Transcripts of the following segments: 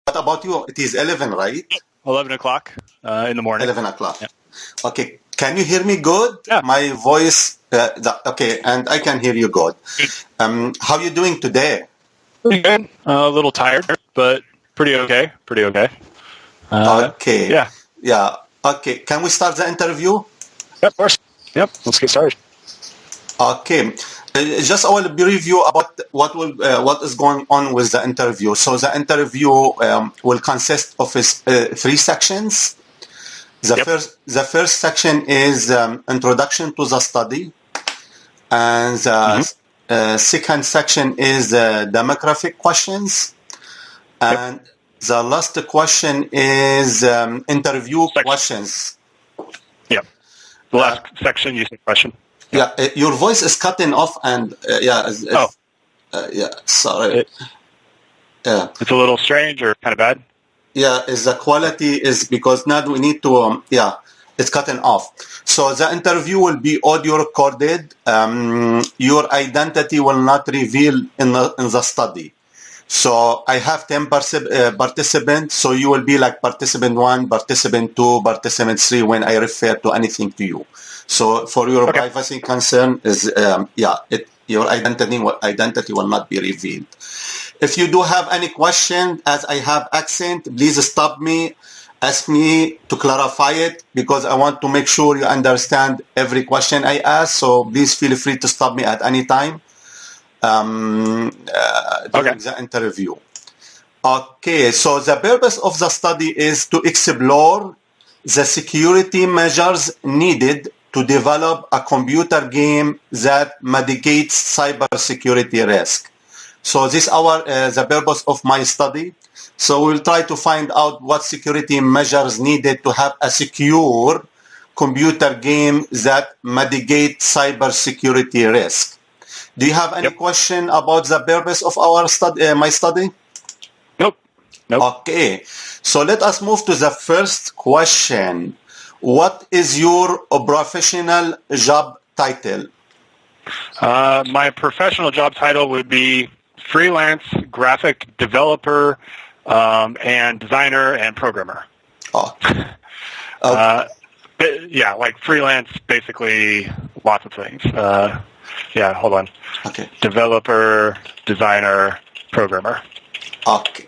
What about you? It is 11, right? 11 o'clock in the morning. 11 o'clock. Yeah. Okay. Can you hear me good? Yeah. My voice, okay, and I can hear you good. How are you doing today? Pretty good. A little tired, but pretty okay. Okay. Yeah. Yeah. Okay. Can we start the interview? Yep, of course. Yep. Let's get started. Okay. Just I will review about what is going on with the interview. So the interview will consist of 3 sections. The first section is introduction to the study, and the second section is demographic questions, and the last question is interview questions. Yeah. The last section, you said question. Yeah, your voice is cutting off, and sorry. It's a little strange or kind of bad. Yeah, is the quality is because now we need to it's cutting off. So the interview will be audio recorded. Your identity will not reveal in the study. So I have 10 participants. So you will be like participant 1, participant 2, participant 3 when I refer to anything to you. So for your privacy concern is your identity will not be revealed. If you do have any question, as I have accent, please stop me, ask me to clarify it, because I want to make sure you understand every question I ask. So please feel free to stop me at any time during the interview. Okay, so the purpose of the study is to explore the security measures needed to develop a computer game that mitigates cybersecurity risk. So this is the purpose of my study. So we'll try to find out what security measures needed to have a secure computer game that mitigates cybersecurity risk. Do you have any question about the purpose of our study? My study? Nope. Okay. So let us move to the first question. What is your professional job title? My professional job title would be freelance graphic developer and designer and programmer. Like freelance, basically lots of things. Hold on. Okay. Developer, designer, programmer. Okay.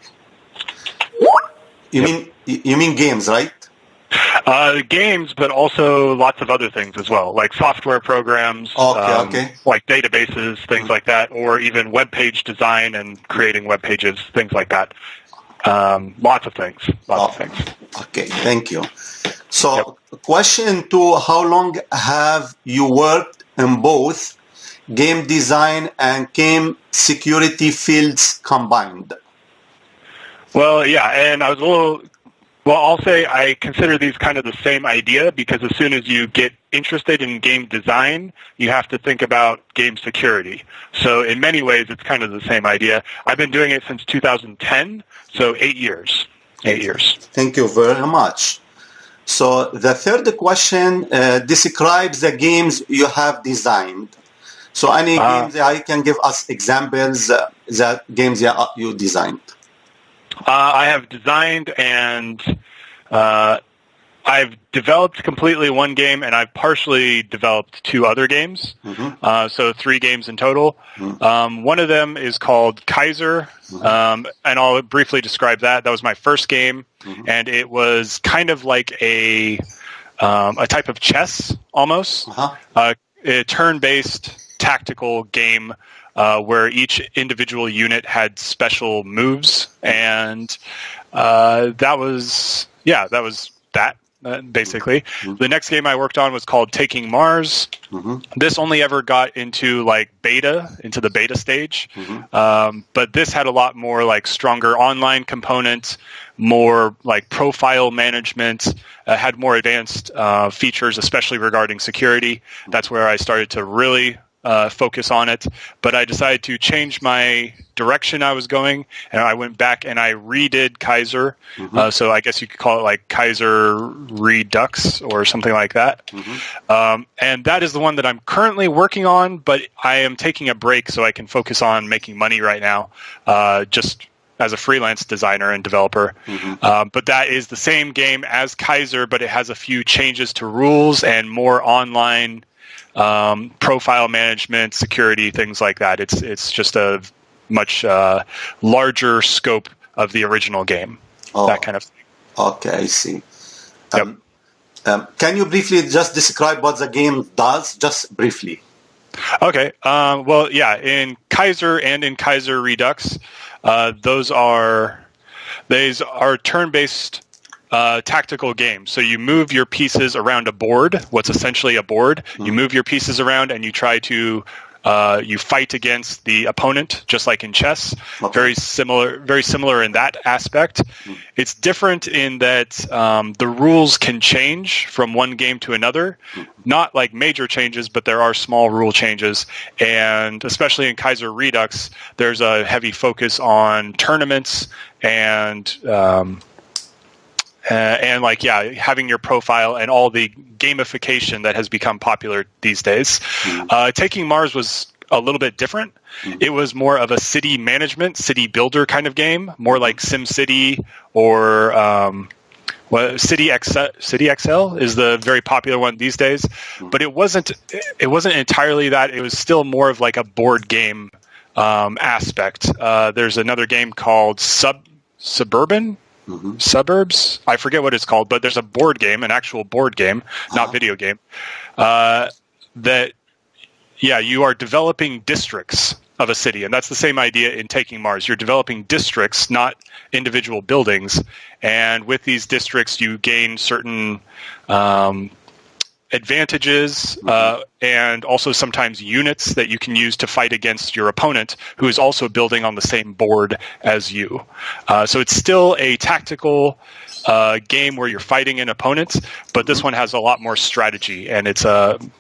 You mean games, right? Games, but also lots of other things as well, like software programs, like databases, things like that, or even web page design and creating web pages, things like that. Lots of things. Okay, thank you. So, question 2, how long have you worked in both game design and game security fields combined? Well, and I was a little... Well, I'll say I consider these kind of the same idea, because as soon as you get interested in game design, you have to think about game security. So in many ways, it's kind of the same idea. I've been doing it since 2010, so 8 years. 8 years. Thank you very much. So the third question describes the games you have designed. So any games that you can give us examples that games you designed. I have designed and I've developed completely one game, and I've partially developed 2 other games. So 3 games in total. One of them is called Kaiser, and I'll briefly describe that. That was my first game, and it was kind of like a type of chess almost, a turn-based tactical game. Where each individual unit had special moves, and that was that. Basically, the next game I worked on was called Taking Mars. This only ever got into the beta stage, but this had a lot more like stronger online components, more like profile management, had more advanced features, especially regarding security. That's where I started to really focus on it, but I decided to change my direction I was going, and I went back and I redid Kaiser. So I guess you could call it like Kaiser Redux or something like that. And that is the one that I'm currently working on, but I am taking a break so I can focus on making money right now. Just as a freelance designer and developer. But that is the same game as Kaiser, but it has a few changes to rules and more online profile management, security, things like that. It's just a much larger scope of the original game. That kind of thing. Okay, I see. Can you briefly just describe what the game does, just briefly? Okay. Well, yeah, in Kaiser and in Kaiser Redux, those are turn-based tactical games. So you move your pieces around a board, what's essentially a board. You move your pieces around and you try to you fight against the opponent, just like in chess. Very similar in that aspect. It's different in that the rules can change from one game to another. Not like major changes, but there are small rule changes. And especially in Kaiser Redux, there's a heavy focus on tournaments and having your profile and all the gamification that has become popular these days. Taking Mars was a little bit different. It was more of a city management, city builder kind of game, more like SimCity or City XL is the very popular one these days. But it wasn't entirely that. It was still more of like a board game aspect. There's another game called Suburban. Suburbs, I forget what it's called, but there's a board game, an actual board game, not video game, you are developing districts of a city, and that's the same idea in Taking Mars. You're developing districts, not individual buildings, and with these districts you gain certain advantages and also sometimes units that you can use to fight against your opponent who is also building on the same board as you. So it's still a tactical game where you're fighting an opponent, but this one has a lot more strategy, and it's and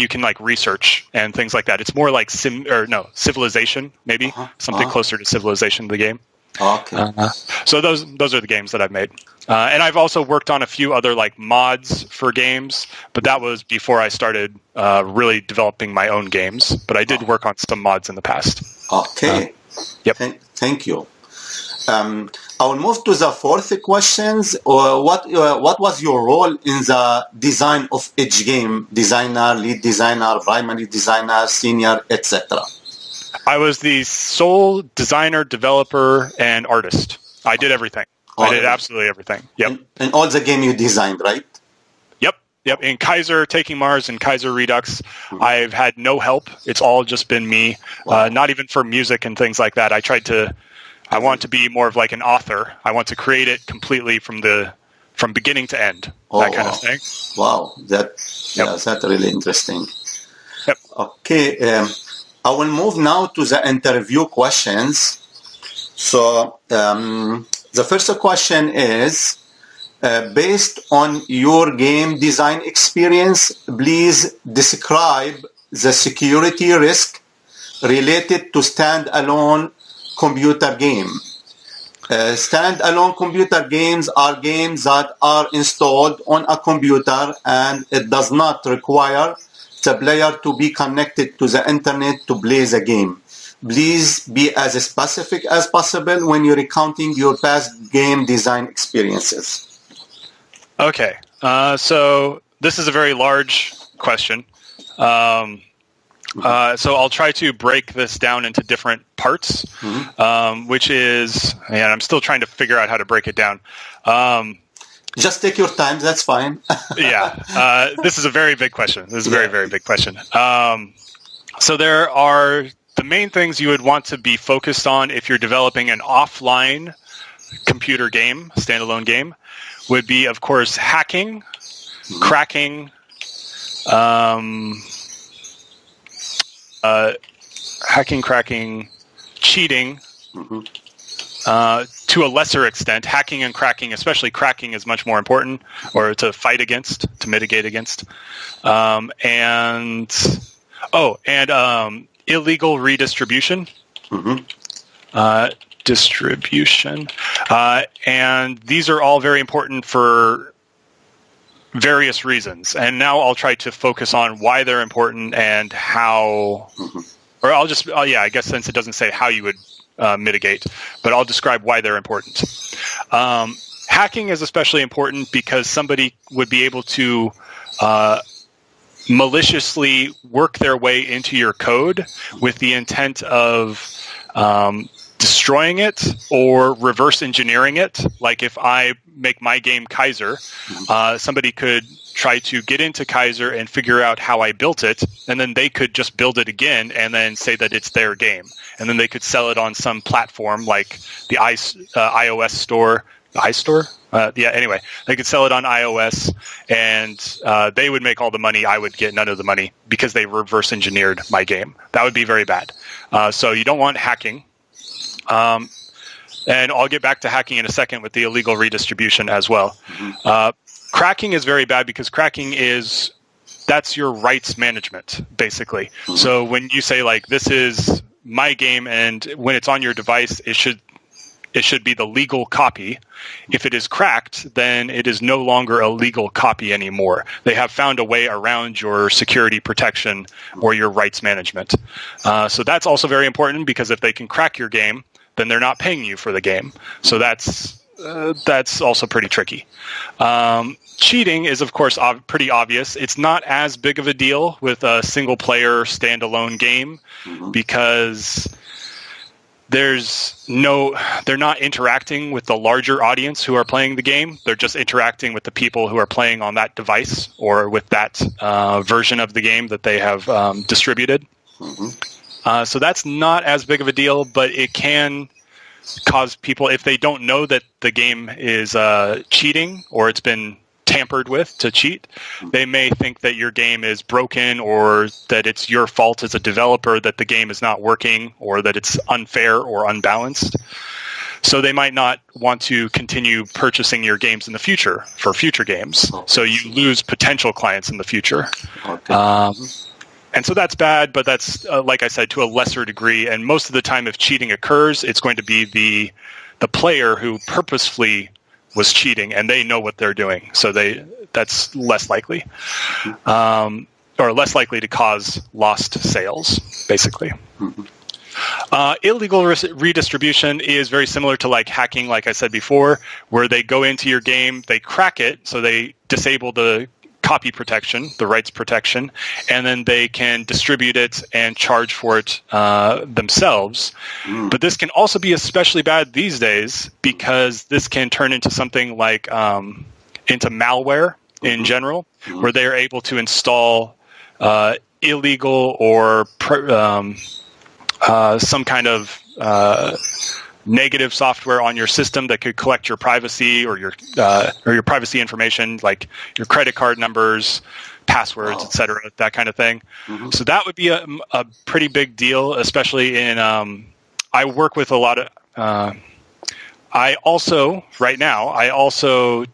you can like research and things like that. It's more like Civilization, maybe something closer to Civilization, the game. Okay. So those are the games that I've made. And I've also worked on a few other like mods for games, but that was before I started really developing my own games. But I did work on some mods in the past. Okay. Yep. Thank you. I will move to the fourth questions. What was your role in the design of each game? Designer, lead designer, primary designer, senior, etc. I was the sole designer, developer, and artist. I did everything. I did absolutely everything. Yep. And all the game you designed, right? Yep. In Kaiser, Taking Mars, and Kaiser Redux, I've had no help. It's all just been me. Wow. Not even for music and things like that. I want to be more of like an author. I want to create it completely from beginning to end. That kind of thing. Wow. That's really interesting. Yep. Okay. I will move now to the interview questions. So the first question is, based on your game design experience, please describe the security risk related to standalone computer game. Standalone computer games are games that are installed on a computer and it does not require the player to be connected to the internet to play the game. Please be as specific as possible when you're recounting your past game design experiences. Okay, so this is a very large question. So I'll try to break this down into different parts, which is, and I'm still trying to figure out how to break it down. Just take your time. That's fine. This is a very big question. This is a very, very big question. So there are the main things you would want to be focused on if you're developing an offline computer game, standalone game, would be, of course, hacking, cracking, cheating, to a lesser extent. Hacking and cracking, especially cracking, is much more important, or to fight against, to mitigate against. Illegal redistribution. Distribution. And these are all very important for various reasons. And now I'll try to focus on why they're important and how, or I'll just, I guess since it doesn't say how you would mitigate, but I'll describe why they're important. Hacking is especially important because somebody would be able to maliciously work their way into your code with the intent of destroying it or reverse engineering it. Like if I make my game Kaiser, somebody could try to get into Kaiser and figure out how I built it, and then they could just build it again and then say that it's their game. And then they could sell it on some platform like the iOS store. The iStore? Anyway, they could sell it on iOS, and they would make all the money. I would get none of the money because they reverse engineered my game. That would be very bad. So you don't want hacking. And I'll get back to hacking in a second with the illegal redistribution as well. Cracking is very bad because cracking that's your rights management, basically. So when you say, like, this is my game, and when it's on your device, it should be the legal copy. If it is cracked, then it is no longer a legal copy anymore. They have found a way around your security protection or your rights management. So that's also very important because if they can crack your game, then they're not paying you for the game. So that's also pretty tricky. Cheating is, of course, pretty obvious. It's not as big of a deal with a single-player standalone game because they're not interacting with the larger audience who are playing the game. They're just interacting with the people who are playing on that device or with that version of the game that they have distributed. So that's not as big of a deal, but it can cause people, if they don't know that the game is cheating or it's been tampered with to cheat, they may think that your game is broken or that it's your fault as a developer that the game is not working or that it's unfair or unbalanced. So they might not want to continue purchasing your games in the future for future games. So you lose potential clients in the future. And so that's bad, but that's, like I said, to a lesser degree. And most of the time, if cheating occurs, it's going to be the player who purposefully was cheating, and they know what they're doing. So that's less likely, or less likely to cause lost sales, basically. Illegal redistribution is very similar to like hacking, like I said before, where they go into your game, they crack it, so they disable the copy protection, the rights protection, and then they can distribute it and charge for it themselves. But this can also be especially bad these days because this can turn into something like into malware in general, where they are able to install illegal or some kind of negative software on your system that could collect your privacy or your privacy information, like your credit card numbers, passwords, etc., that kind of thing. So that would be a pretty big deal, especially in. I work with a lot of. I also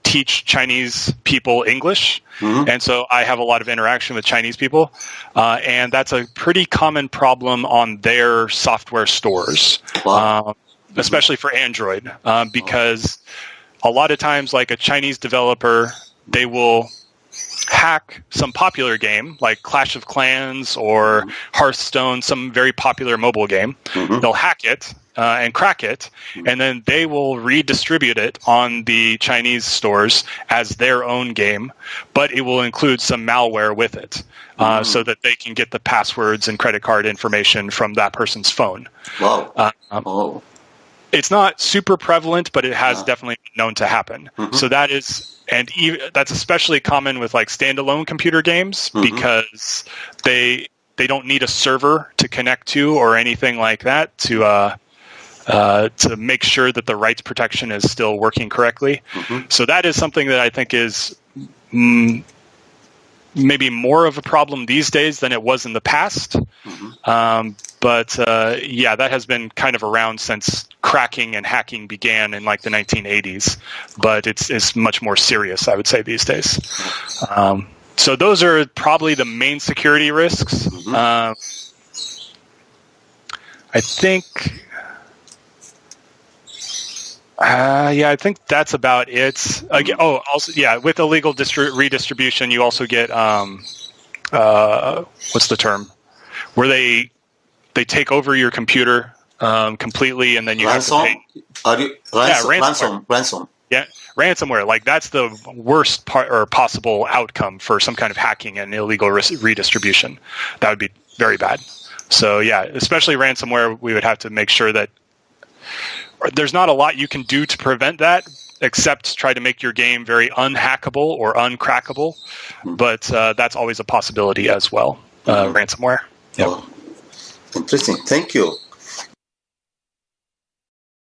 teach Chinese people English, and so I have a lot of interaction with Chinese people, and that's a pretty common problem on their software stores. Especially for Android, because a lot of times, like a Chinese developer, they will hack some popular game, like Clash of Clans or Hearthstone, some very popular mobile game. They'll hack it and crack it, and then they will redistribute it on the Chinese stores as their own game, but it will include some malware with it, so that they can get the passwords and credit card information from that person's phone. It's not super prevalent, but it has definitely been known to happen. So that is, and that's especially common with like standalone computer games because they don't need a server to connect to or anything like that to make sure that the rights protection is still working correctly. So that is something that I think is maybe more of a problem these days than it was in the past. But that has been kind of around since cracking and hacking began in like the 1980s. But it's much more serious, I would say, these days. So those are probably the main security risks. I think... I think that's about it. With illegal redistribution, you also get what's the term? Where they take over your computer completely, and then you ransom? have to pay. Are you ransom? Yeah, ransomware. Like that's the worst part or possible outcome for some kind of hacking and illegal redistribution. That would be very bad. So yeah, especially ransomware, we would have to make sure that there's not a lot you can do to prevent that, except try to make your game very unhackable or uncrackable. But that's always a possibility as well. Ransomware. Yep. Oh, interesting. Thank you.